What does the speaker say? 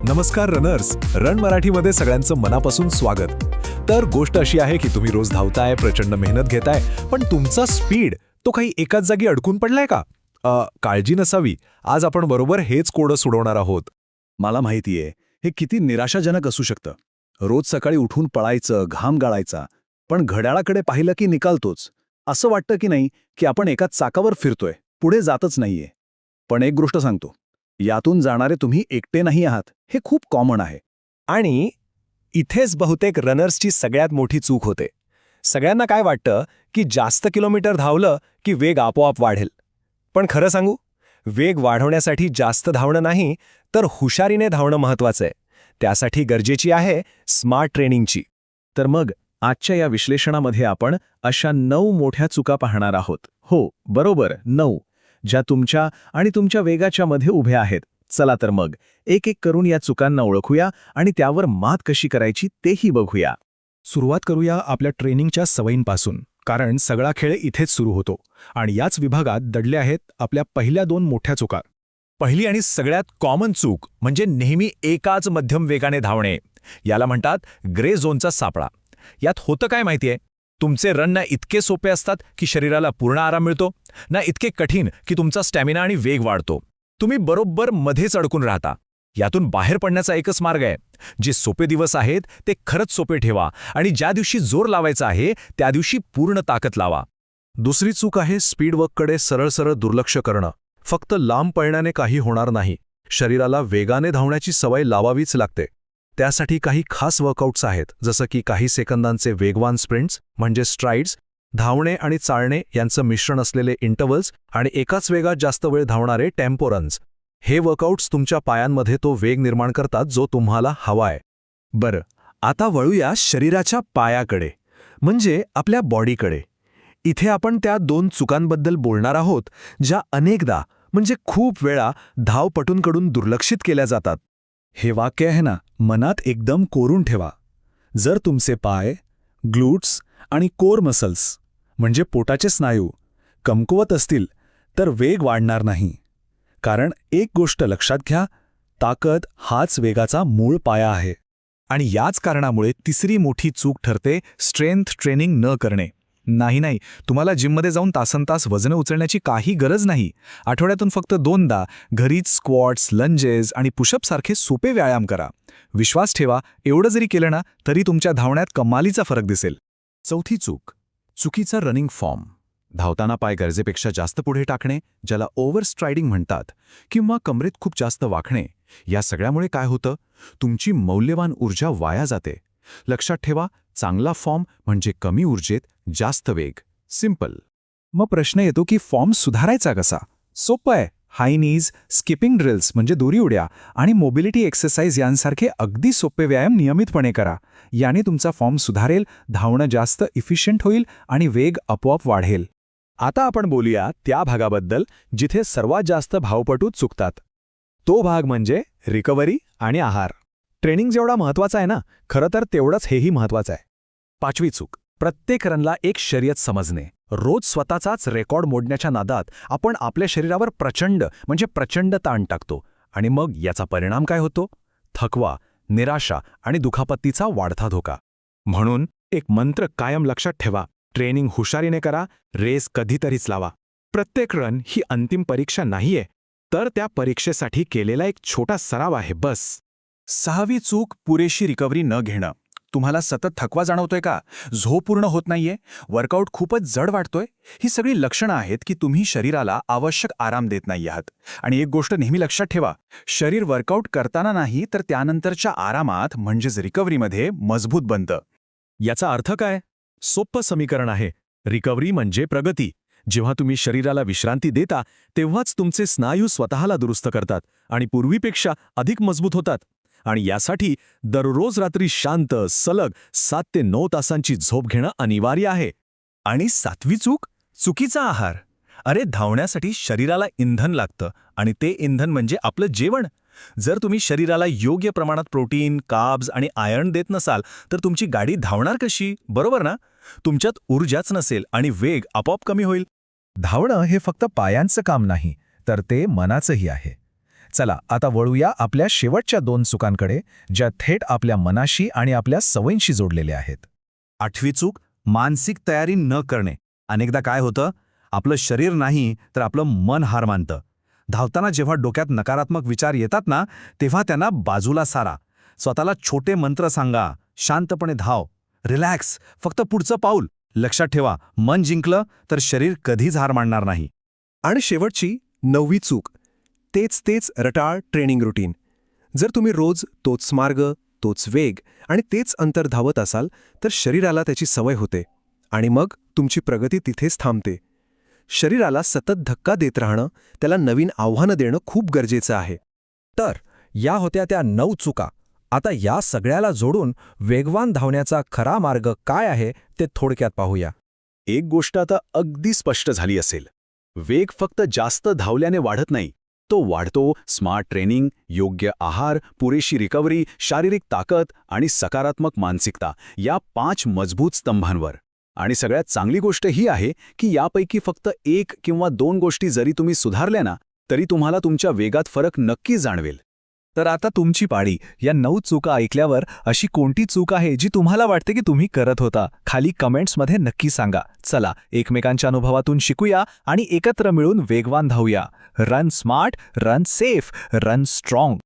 नमस्कार runners. Run मराठीमध्ये सगळ्यांचं मनापासून स्वागत. तर गोष्ट अशी आहे की तुम्ही रोज धावताय, प्रचंड मेहनत घेताय, पण तुमचा स्पीड तो काही एकाच जागी अडकून पडलाय का? काळजी नसावी. आज आपण बरोबर हेच कोडं सोडवणार आहोत. मला माहितीये हे किती निराशाजनक असू शकतं. रोज सकाळी उठून पळायचं, घाम गाळायचा, पण घड्याळाकडे पाहिलं की निकालतोच. असं वाटतं की नाही की आपण एकाच चाकावर फिरतोय, पुढे जातच नाहीये. पण एक गोष्ट सांगतो, यातून जाणारे तुम्ही एकटे नाही आहात. हे खूप कॉमन आहे. आणि इथेच बहुतेक रनर्सची सगळ्यात मोठी चूक होते. सगळ्यांना काय वाटतं की जास्त किलोमीटर धावलं की वेग आपोआप वाढेल. पण खरं सांगू, वेग वाढवण्यासाठी जास्त धावणं नाही, तर हुशारीने धावणं महत्त्वाचं आहे. त्यासाठी गरजेची आहे स्मार्ट ट्रेनिंगची. तर मग आजच्या या विश्लेषणामध्ये आपण अशा 9 मोठ्या चुका पाहणार आहोत. हो, बरोबर, 9, ज्या तुमच्या आणि तुमच्या वेगाच्या मध्ये उभ्या आहेत. चला तर मग एक एक करून या चुकांना ओळखूया आणि त्यावर मात कशी करायची तेही बघूया. सुरुवात करूया आपल्या ट्रेनिंगच्या सवयींपासून, कारण सगळा खेळ इथेच सुरू होतो. आणि याच विभागात दडले आहेत आपल्या पहिल्या 2 मोठ्या चुका. पहिली आणि सगळ्यात कॉमन चूक म्हणजे नेहमी एकाच मध्यम वेगाने धावणे. याला म्हणतात ग्रे झोनचा सापळा. यात होतं काय माहितीये, तुमचे रन ना इतके सोपे असतात की शरीराला पूर्ण आराम मिळतो, ना इतके कठीण की तुमचा स्टॅमिना आणि वेग वाढतो. तुम्ही बरोबर मध्येच अडकून राहता. यातून बाहेर पडण्याचा एकच मार्ग आहे. जे सोपे दिवस आहेत ते खरंच सोपे ठेवा आणि ज्या दिवशी जोर लावायचा आहे त्या दिवशी पूर्ण ताकद लावा. दुसरी चूक आहे स्पीड वर्ककडे सरळ सरळ दुर्लक्ष करणं. फक्त लांब पळण्याने काही होणार नाही. शरीराला वेगाने धावण्याची सवय लावावीच लागते. त्यासाठी काही खास वर्कआउट्स आहेत, जसं की काही सेकंदांचे वेगवान स्प्रिंट्स म्हणजे स्ट्राइड्स, धावणे आणि चालणे यांचं मिश्रण असलेले इंटरव्हल्स आणि एकाच वेगात जास्त वेळ धावणारे टेम्पो रन्स. हे वर्कआउट्स तुमच्या पायांमध्ये तो वेग निर्माण करतात जो तुम्हाला हवाय. बरं, आता वळूया शरीराच्या पायाकडे, म्हणजे आपल्या बॉडीकडे. इथे आपण त्या 2 चुकांबद्दल बोलणार आहोत, ज्या अनेकदा म्हणजे खूप वेळा धावपटूंकडून दुर्लक्षित केल्या जातात. हे वाक्य आहे ना, मनात एकदम कोरून ठेवा. जर तुमचे पाय, ग्लूट्स आणि कोर मसल्स म्हणजे पोटाचे स्नायू कमकुवत असतील तर वेग वाढणार नाही. कारण एक गोष्ट लक्षात घ्या, ताकद हाच वेगाचा मूळ पाया आहे. आणि याच कारणामुळे तिसरी मोठी चूक ठरते स्ट्रेंथ ट्रेनिंग न करणे. नाही, तुम्हाला जिममध्ये जाऊन तासनतास वजनं उचलण्याची काही गरज नाही. आठवड्यातून फक्त 2दा घरीच स्क्वॉट्स, लंजेस आणि पुशअप सारखे सोपे व्यायाम करा. विश्वास ठेवा, एवढं जरी केलं ना तरी तुमच्या धावण्यात कमालीचा फरक दिसेल. चौथी चूक, चुकीचा रनिंग फॉर्म. धावताना पाय गरजेपेक्षा जास्त पुढे टाकणे, ज्याला ओव्हर स्ट्राइडिंग म्हणतात, किंवा कमरेत खूप जास्त वाकणे. या सगळ्यामुळे काय होतं, तुमची मौल्यवान ऊर्जा वाया जाते. लक्षात ठेवा, चांगला फॉर्म म्हणजे कमी ऊर्जेत जास्त वेग. सिंपल. मग प्रश्न येतो की फॉर्म सुधारायचा कसा? सोपं आहे. हाय नीज, स्किपिंग ड्रिल्स म्हणजे दोरी उड्या आणि मोबिलिटी एक्सरसाइज यांसारखे अगदी सोपे व्यायाम नियमितपणे करा. याने तुमचा फॉर्म सुधारेल, धावणं जास्त इफिशियंट होईल आणि वेग आपोआप वाढेल. आता आपण बोलूया त्या भागाबद्दल जिथे सर्वात जास्त धावपटू चुकतात. तो भाग म्हणजे रिकव्हरी आणि आहार. ट्रेनिंग जेवढा महत्त्वाचा आहे ना, खरं तर तेवढंच हेही महत्त्वाचं आहे. 5वी चूक, प्रत्येक रनला एक शर्यत समजणे. रोज स्वतःचाच रेकॉर्ड मोडण्याच्या नादात आपण आपल्या शरीरावर प्रचंड ताण टाकतो. आणि मग याचा परिणाम काय होतो? थकवा, निराशा आणि दुखापतीचा वाढता धोका. म्हणून एक मंत्र कायम लक्षात ठेवा. ट्रेनिंग हुशारीने करा, रेस कधीतरीच लावा. प्रत्येक रन ही अंतिम परीक्षा नाहीये, तर त्या परीक्षेसाठी केलेला एक छोटा सराव आहे बस. 6वी चूक, पुरेशी रिकव्हरी न घेणं. तुम्हाला सतत थकवा जाणवतोय का? झोप पूर्ण होत नाहीये? वर्कआउट खूपच जड वाटतोय? ही सगळी लक्षणं आहेत की तुम्ही शरीराला आवश्यक आराम देत नाही आहात. आणि एक गोष्ट नेहमी लक्षात ठेवा, शरीर वर्कआउट करताना नाही तर त्यानंतरच्या आरामात म्हणजेच रिकव्हरीमध्ये मजबूत बनतं. याचा अर्थ काय? सोपं समीकरण आहे. रिकव्हरी म्हणजे प्रगती. जेव्हा तुम्ही शरीराला विश्रांती देता तेव्हाच तुमचे स्नायू स्वतःला दुरुस्त करतात आणि पूर्वीपेक्षा अधिक मजबूत होतात. आणि यासाठी दररोज रात्री शांत, सलग 7 ते 9 तासांची झोप घेणं अनिवार्य आहे. आणि 7वी चूक, चुकीचा आहार. अरे, धावण्यासाठी शरीराला इंधन लागतं आणि ते इंधन म्हणजे आपलं जेवण. जर तुम्ही शरीराला योग्य प्रमाणात प्रोटीन, कार्ब्स आणि आयर्न देत नसाल तर तुमची गाडी धावणार कशी? बरोबर ना? तुमच्यात ऊर्जाच नसेल आणि वेग आपोआप कमी होईल. धावणं हे फक्त पायांचं काम नाही, तर ते मनाचंही आहे. चला आता वळूया आपल्या शेवटच्या 2 चुकांकडे, ज्या थेट आपल्या मनाशी आणि आपल्या सवयींशी जोडलेल्या आहेत. 8वी चूक, मानसिक तयारी न करणे. अनेकदा काय होतं, आपलं शरीर नाही तर आपलं मन हार मानतं. धावताना जेव्हा डोक्यात नकारात्मक विचार येतात ना, तेव्हा त्यांना बाजूला सारा. स्वतःला छोटे मंत्र सांगा, शांतपणे धाव, रिलॅक्स, फक्त पुढचं पाऊल. लक्षात ठेवा, मन जिंकलं तर शरीर कधीच हार मानणार नाही. आणि शेवटची 9वी चूक, तेच रटाळ ट्रेनिंग रुटीन. जर तुम्ही रोज तोच मार्ग, तोच वेग आणि तेच अंतर धावत असाल तर शरीराला त्याची सवय होते आणि मग तुमची प्रगती तिथेच थांबते. शरीराला सतत धक्का देत राहणं, त्याला नवीन आव्हानं देणं खूप गरजेचं आहे. तर या होत्या त्या 9 चुका. आता या सगळ्याला जोडून वेगवान धावण्याचा खरा मार्ग काय आहे ते थोडक्यात पाहूया. एक गोष्ट आता अगदी स्पष्ट झाली असेल. वेग फक्त जास्त धावल्याने वाढत नाही. तो वाढतो स्मार्ट ट्रेनिंग, योग्य आहार, पुरेशी रिकव्हरी, शारीरिक ताकद आणि सकारात्मक मानसिकता या 5 मजबूत स्तंभांवर. आणि सगळ्यात चांगली गोष्ट ही आहे की यापैकी फक्त 1 किंवा 2 गोष्टी जरी तुम्ही सुधारल्या ना, तरी तुम्हाला तुमच्या वेगात फरक नक्की जाणवेल. तर आता तुमची पाळी. या 9 चुका ऐकल्यावर अशी कोणती चूक आहे जी तुम्हाला वाटते की तुम्ही करत होता? खाली कमेंट्समध्ये नक्की सांगा. चला एकमेकांच्या अनुभवातून शिकूया आणि एकत्र मिळून वेगवान धावूया. Run smart, run safe, run strong.